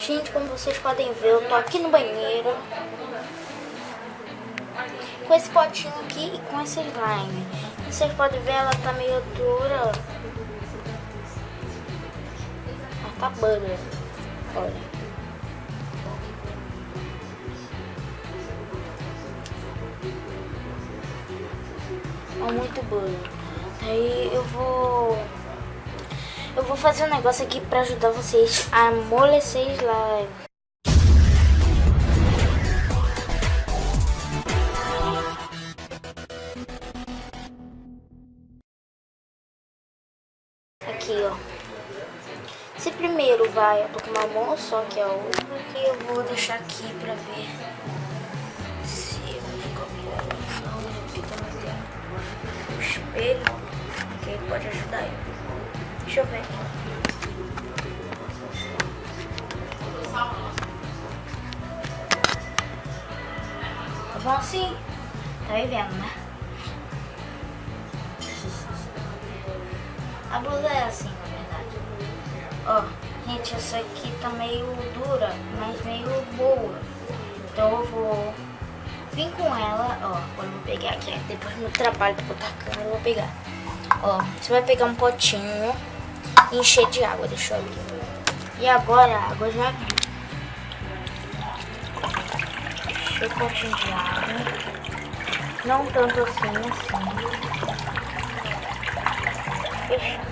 Gente, como vocês podem ver, eu tô aqui no banheiro com esse potinho aqui e com esse slime. E vocês podem ver, ela tá meio dura. Ela tá dura. Olha. É muito dura. Aí eu vou fazer um negócio aqui pra ajudar vocês a amolecer slime. Aqui, ó. Esse primeiro eu tô com uma mão só, que é o outro, que eu vou deixar aqui pra ver se fica bom. Aqui também tem o espelho, que pode ajudar eu. Deixa eu ver. Tá bom assim? Tá aí vendo, né? A blusa é assim, na verdade. Ó, gente, essa aqui tá meio dura, mas meio boa. Então eu vou vir com ela, ó. Agora eu vou pegar aqui, depois no trabalho pra botar a câmera eu vou pegar. Ó, você vai pegar um potinho e encher de água, deixa eu abrir. E agora a água já abriu. Encher o potinho de água. Não tanto assim. Fechar.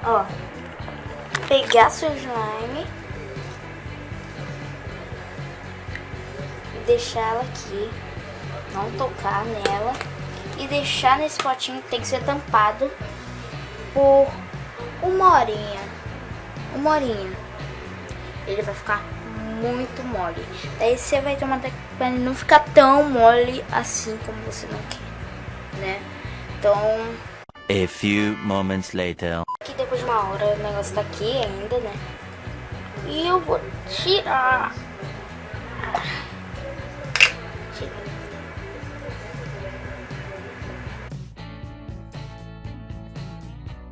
Ó, pegar seu slime, deixar ela aqui, não tocar nela e deixar nesse potinho que tem que ser tampado por uma horinha. Ele vai ficar muito mole. Daí você vai tomar pra ele não ficar tão mole assim como você não quer, né? Então, a few moments later. aqui depois de uma hora o negócio tá aqui ainda, né? E eu vou tirar.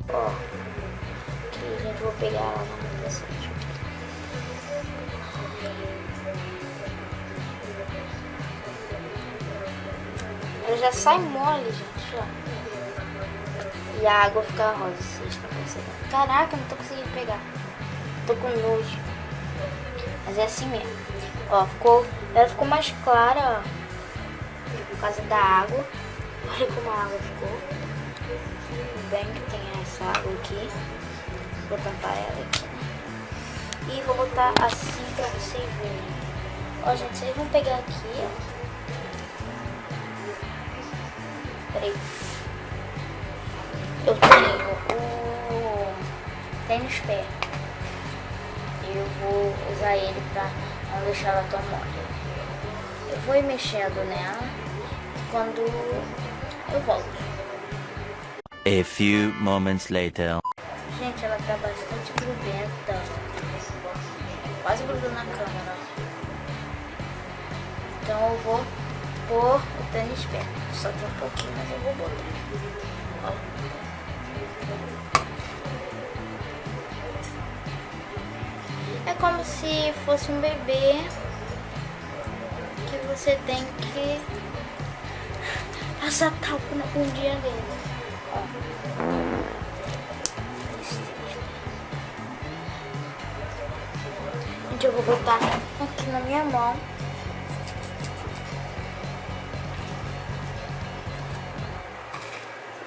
Ó, aqui, gente, vou pegar ela na impressão. Ela já sai mole, gente, ó. E a água fica rosa, vocês estão percebendo. Caraca, não tô conseguindo pegar. Tô com nojo. Mas é assim mesmo. Ó, ela ficou mais clara, ó, por causa da água. Olha como a água ficou. Bem que tem essa água aqui. Vou tampar ela aqui, né? E vou botar assim pra vocês verem. Ó, gente, vocês vão pegar aqui, ó. Peraí. Eu tenho o tênis pé. Eu vou usar ele pra não deixar ela tão mole. Eu vou ir mexendo nela quando eu volto. A few moments later. Gente, ela tá bastante grudenta. Quase grudou na câmera. Então eu vou pôr o tênis pé. Só tem um pouquinho, mas eu vou botar. Ó. É como se fosse um bebê que você tem que passar talco na bundinha dele. Ó. Gente, eu vou botar aqui na minha mão.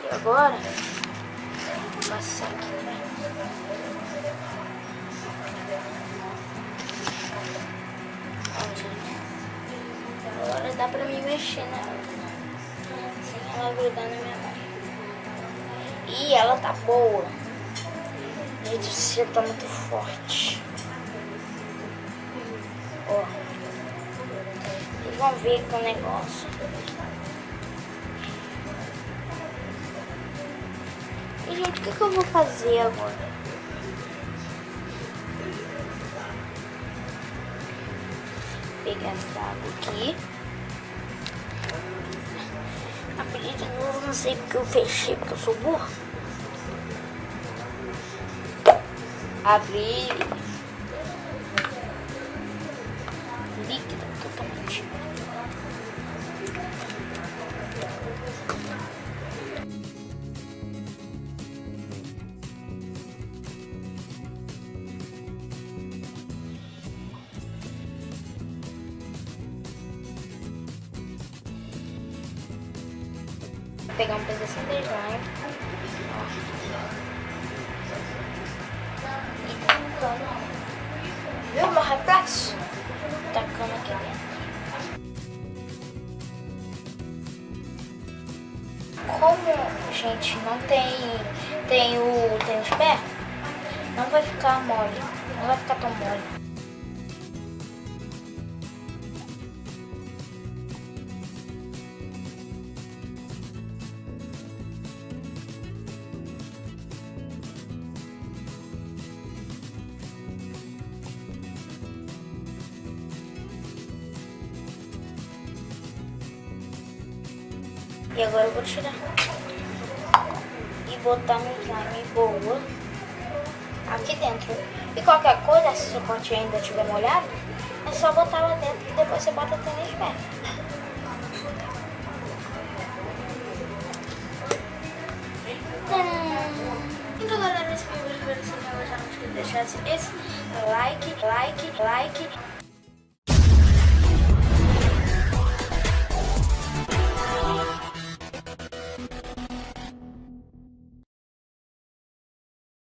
E agora, vou passar aqui. Agora dá pra me mexer nela, sem ela grudar na minha mão. E ela tá boa. Gente, esse cheiro tá muito forte. Ó, vocês vão ver que o negócio. E gente, o que eu vou fazer agora? Pegar essa água aqui. de novo, não sei porque eu fechei, porque eu sou burro. Abrir. Líquido, totalmente. Vou pegar um pedacinho de slime. E tacando. Viu meu reflexo? Tacando aqui dentro. Como, gente, não tem os pés, não vai ficar mole. Não vai ficar tão mole. E agora eu vou tirar e botar meu slime boa aqui dentro. E qualquer coisa, se o pote ainda estiver molhado, é só botar lá dentro e depois você bota até nos pés. Então galera, esse vídeo, espero que vocês tenham gostado. Não esqueça de deixar esse like.